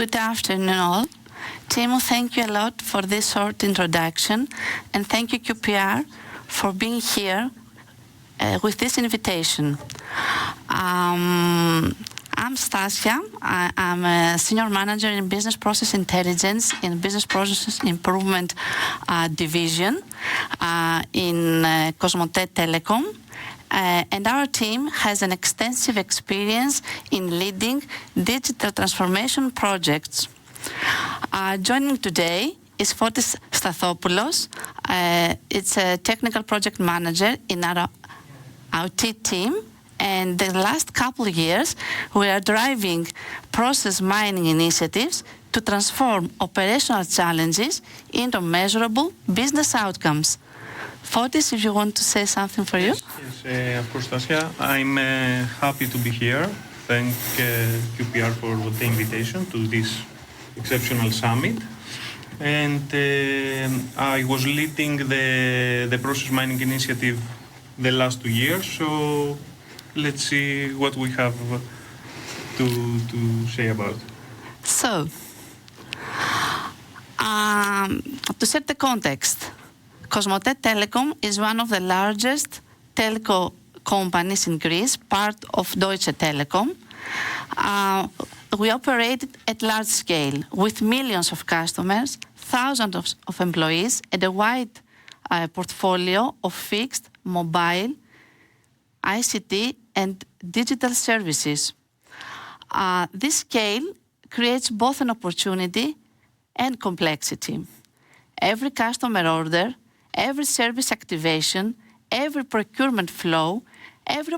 Good afternoon, all. Timo, thank you a lot for this short introduction, and thank you, QPR, for being here with this invitation. I'm Stassia. I'm a senior manager in business process intelligence in business process improvement division in Cosmote Telecom. And our team has an extensive experience in leading digital transformation projects. Joining today is Fotios Stathopoulos. It's a technical project manager in our OTE team. And the last couple of years, we are driving process mining initiatives to transform operational challenges into measurable business outcomes. Fotios, if you want to say something for you. Yes, of course, Stassia. I'm happy to be here. Thank QPR for the invitation to this exceptional summit. And I was leading the process mining initiative the last 2 years. So let's see what we have to say about. So, to set the context, Cosmote Telecom is one of the largest telco companies in Greece, part of Deutsche Telekom. We operate at large scale with millions of customers, thousands of employees, and a wide portfolio of fixed, mobile, ICT, and digital services. This scale creates both an opportunity and complexity. Every customer order, every service activation, every procurement flow, every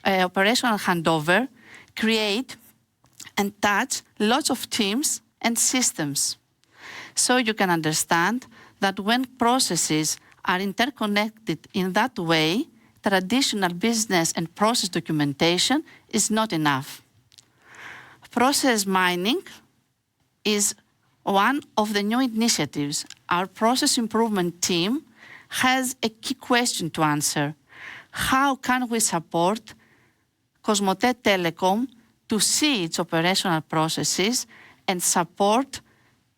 operational handover create and touch lots of teams and systems. So you can understand that when processes are interconnected in that way, traditional business and process documentation is not enough. Process mining is one of the new initiatives. Our process improvement team has a key question to answer. How can we support Cosmote Telecom to see its operational processes and support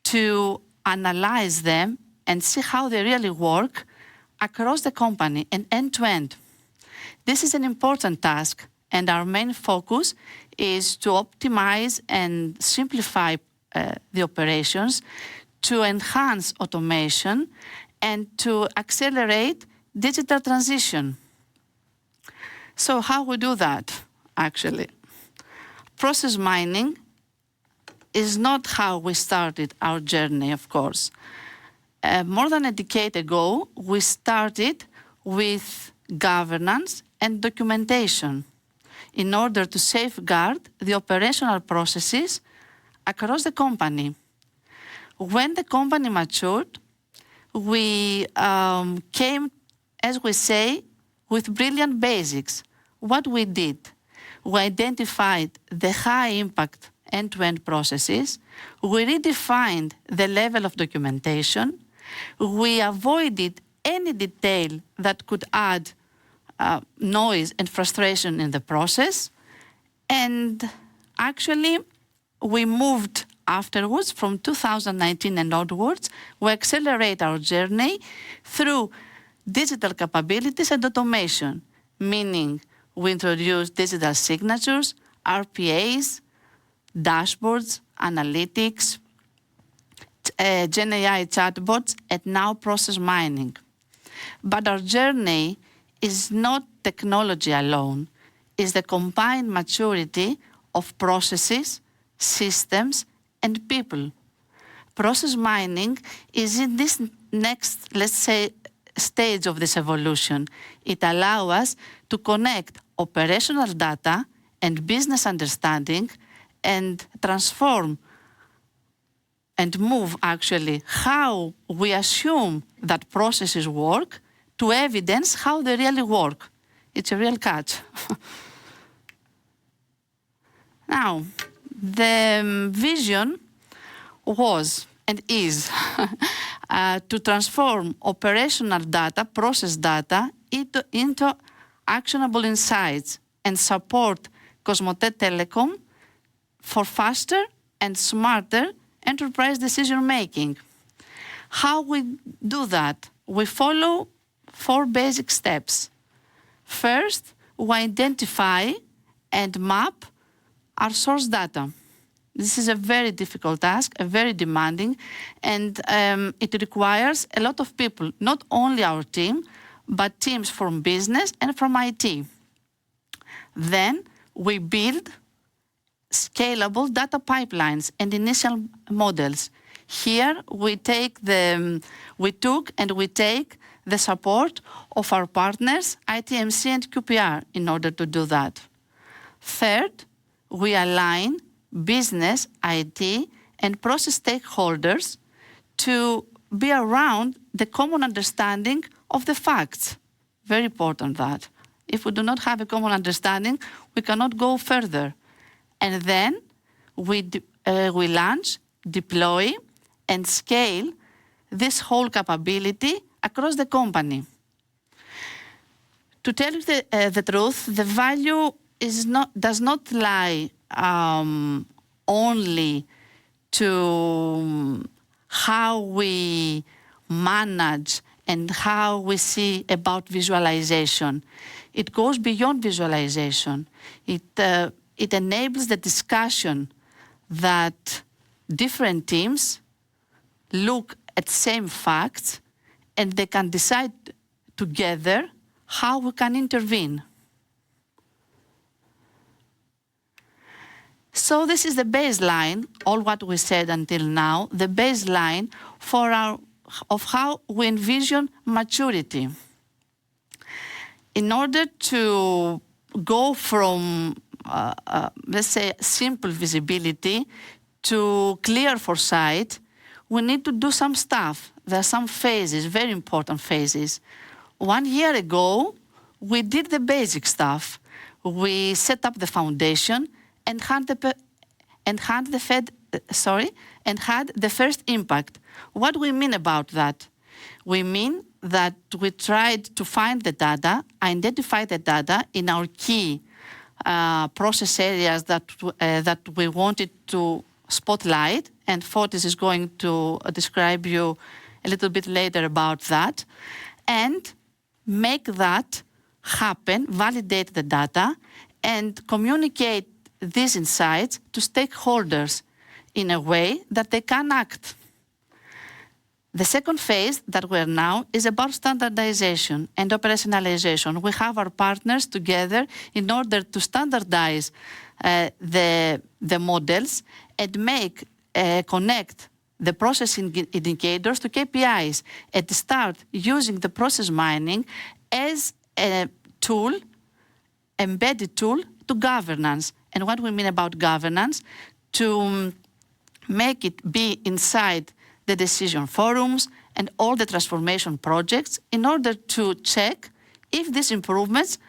to analyze them and see how they really work across the company and end-to-end? This is an important task, and our main focus is to optimize and simplify the operations, to enhance automation, and to accelerate digital transition. So how we do that, actually? Process mining is not how we started our journey, of course. More than a decade ago, we started with governance and documentation in order to safeguard the operational processes across the company. When the company matured, we came, as we say, with brilliant basics. What we did, we identified the high-impact end-to-end processes, we redefined the level of documentation, we avoided any detail that could add noise and frustration in the process, and actually we moved afterwards, from 2019 and onwards, we accelerate our journey through digital capabilities and automation, meaning we introduce digital signatures, RPAs, dashboards, analytics, Gen AI chatbots, and now process mining. But our journey is not technology alone, it's the combined maturity of processes, systems, and people. Process mining is in this next, let's say, stage of this evolution. It allows us to connect operational data and business understanding and transform and move, actually, how we assume that processes work to evidence how they really work. It's a real catch. Now, the vision was and is to transform operational data, process data, into actionable insights and support Cosmote Telecom for faster and smarter enterprise decision making. How we do that? We follow 4 basic steps. First, we identify and map our source data. This is a very difficult task, a very demanding, and it requires a lot of people, not only our team, but teams from business and from IT. Then we build scalable data pipelines and initial models. Here we take and we take the support of our partners, ITMC and QPR, in order to do that. Third, we align business, IT, and process stakeholders to be around the common understanding of the facts. Very important that. If we do not have a common understanding, we cannot go further. And then we launch, deploy, and scale this whole capability across the company. To tell you the truth, the value does not lie only to how we manage and how we see about visualization. It goes beyond visualization. It enables the discussion that different teams look at same facts and they can decide together how we can intervene. So this is the baseline, all what we said until now, the baseline of how we envision maturity. In order to go from, let's say, simple visibility to clear foresight, we need to do some stuff. There are some phases, very important phases. 1 year ago, we did the basic stuff. We set up the foundation and had the first impact. What do we mean about that? We mean that we tried to find the data, identify the data in our key process areas that we wanted to spotlight, and Fotios is going to describe you a little bit later about that, and make that happen, validate the data, and communicate these insights to stakeholders in a way that they can act. The second phase that we're now is about standardization and operationalization. We have our partners together in order to standardize the models and connect the process indicators to KPIs and start using the process mining as a tool, embedded tool to governance. And what we mean about governance, to make it be inside the decision forums and all the transformation projects in order to check if these improvements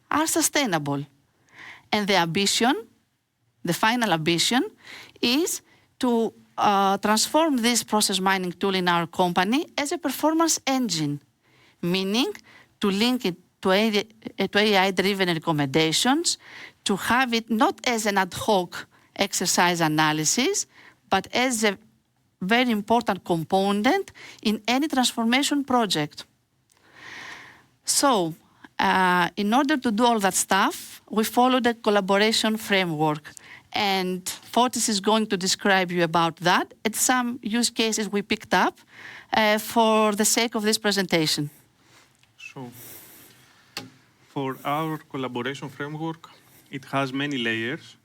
are sustainable. And the ambition, the final ambition, is to transform this process mining tool in our company as a performance engine, meaning to link it to AI-driven recommendations, to have it not as an ad hoc exercise analysis, but as a very important component in any transformation project. So, in order to do all that stuff, we follow the collaboration framework. And Fotios is going to describe you about that and some use cases we picked up for the sake of this presentation. So, for our collaboration framework, it has many layers.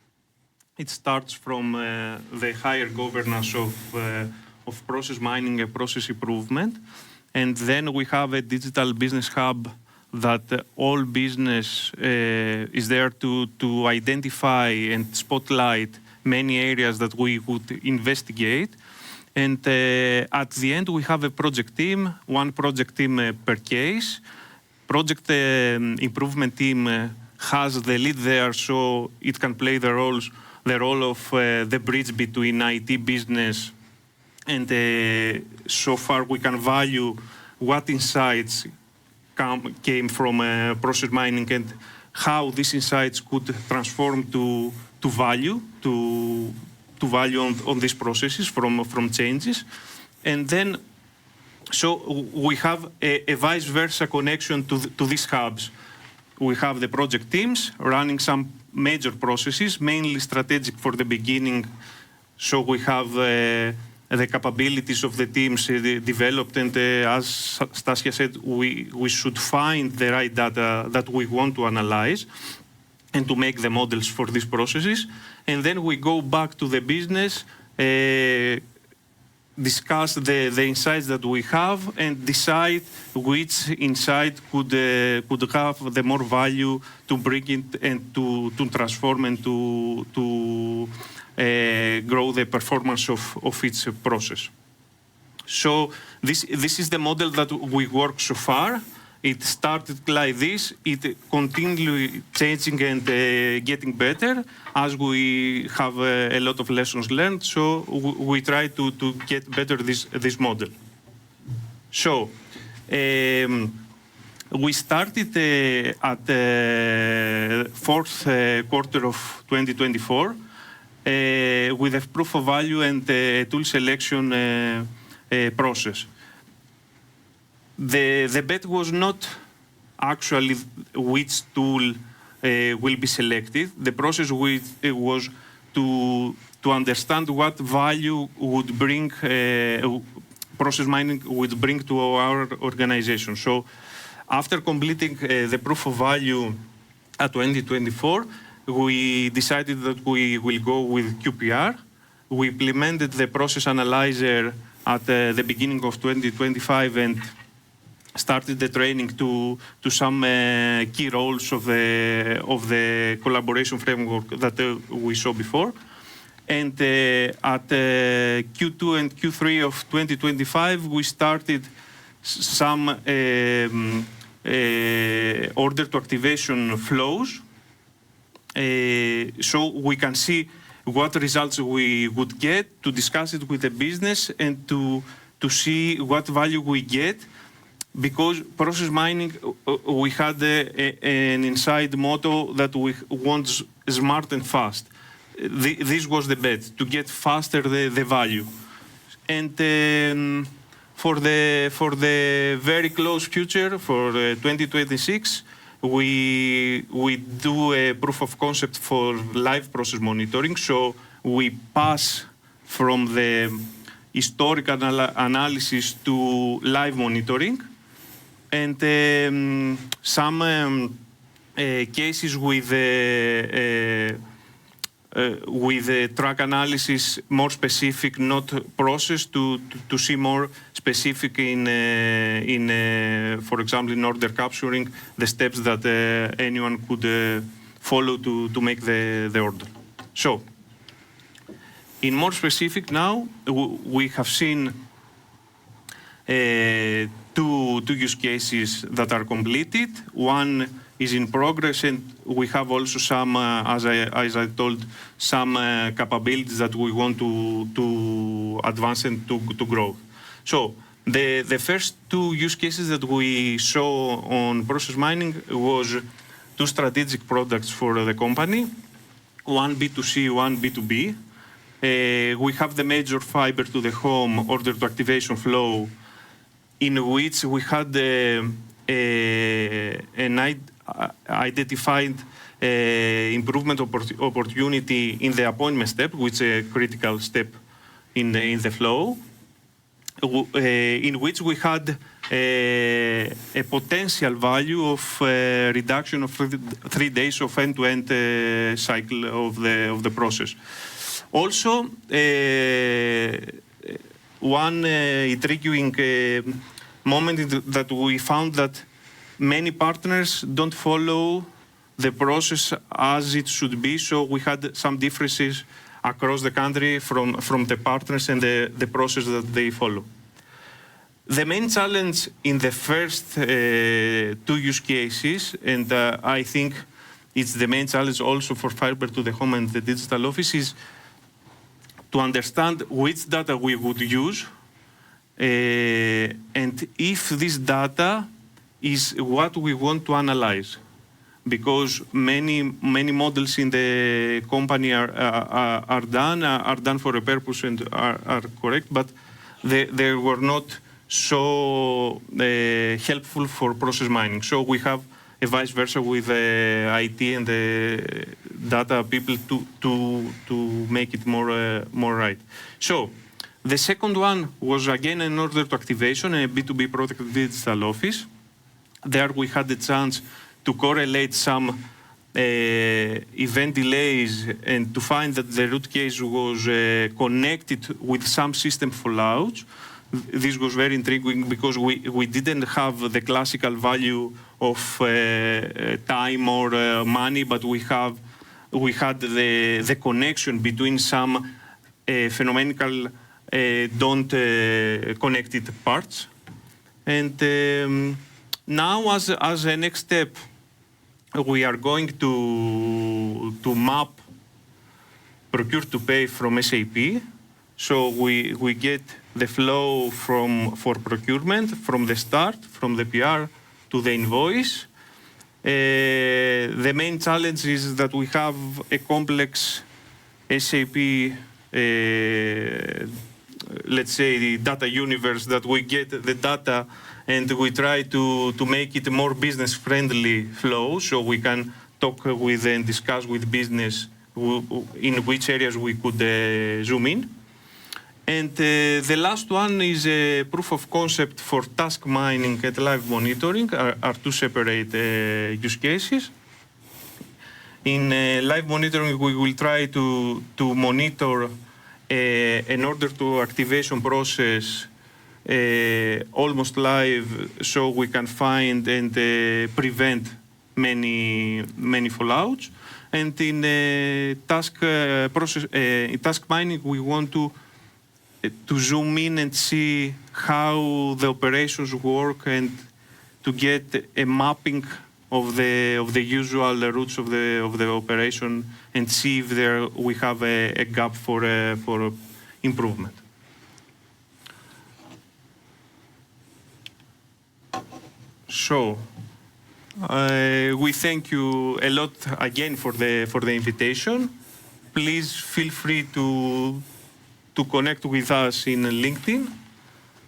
It starts from the higher governance of process mining and process improvement. And then we have a digital business hub that all business is there to identify and spotlight many areas that we would investigate. And at the end, we have a project team, one project team per case. Project improvement team has the lead there, so it can play the role of the bridge between IT business, and so far we can value what insights came from process mining and how these insights could transform to value, to to value on these processes from changes. And then, so we have a vice versa connection to these hubs. We have the project teams running some major processes, mainly strategic for the beginning. So we have the capabilities of the teams developed, and as Stassia said, we should find the right data that we want to analyze and to make the models for these processes. And then we go back to the business, discuss the insights that we have, and decide which insight could have the more value to bring it and to transform and to grow the performance of each process. So this is the model that we work so far. It started like this. It continually changing and getting better as we have a lot of lessons learned. So we try to get better this model. So we started at the fourth quarter of 2024 with a proof of value and a tool selection process. The bet was not actually which tool will be selected. The process was to understand what value would bring process mining would bring to our organization. So after completing the proof of value at 2024, we decided that we will go with QPR. We implemented the process analyzer at the beginning of 2025 and started the training to some key roles of the collaboration framework that we saw before. And at Q2 and Q3 of 2025, we started some order to activation flows. So we can see what results we would get, to discuss it with the business, and to see what value we get. Because process mining, we had an inside motto that we want smart and fast. This was the bet, to get faster the value. And for the very close future, for 2026, we do a proof of concept for live process monitoring. So we pass from the historical analysis to live monitoring. And some cases with track analysis, more specific, not process, to see more specific in for example, in order capturing, the steps that anyone could follow to make the order. So, in more specific now, we have seen two use cases that are completed. One is in progress, and we have also some, as I told, some capabilities that we want to advance and to grow. So the first two use cases that we saw on process mining was two strategic products for the company, one B2C, one B2B. We have the major fiber to the home order to activation flow, in which we had an identified improvement opportunity in the appointment step, which is a critical step in the flow, in which we had a potential value of reduction of 3 days of end-to-end cycle of the process. Also, one intriguing moment that we found that many partners don't follow the process as it should be, so we had some differences across the country from the partners and the process that they follow. The main challenge in the first two use cases, and I think it's the main challenge also for fiber to the home and the digital office, is to understand which data we would use, and if this data is what we want to analyze. because many models in the company are done for a purpose and are correct, but they were not so helpful for process mining. So we have a vice versa with the IT and the data people to make it more right. So the second one was again an order to activation, a B2B product digital office. There we had the chance to correlate some event delays and to find that the root case was connected with some system fallouts. This was very intriguing because we didn't have the classical value of time or money, but we had the connection between some phenomenal don't connected parts. And now as a next step, we are going to map procure to pay from SAP. So we get the flow for procurement from the start, from the PR to the invoice. The main challenge is that we have a complex SAP, let's say, the data universe, that we get the data and we try to make it a more business-friendly flow, so we can talk with and discuss with business in which areas we could zoom in. And the last one is a proof of concept for task mining and live monitoring, are two separate use cases. In live monitoring, we will try to monitor an order to activation process almost live, so we can find and prevent many fallouts. And in task mining, we want to zoom in and see how the operations work and to get a mapping of the usual routes of the operation and see if we have a gap for improvement. So we thank you a lot again for the invitation. Please feel free to connect with us in LinkedIn,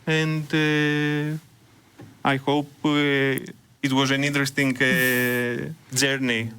and I hope it was an interesting journey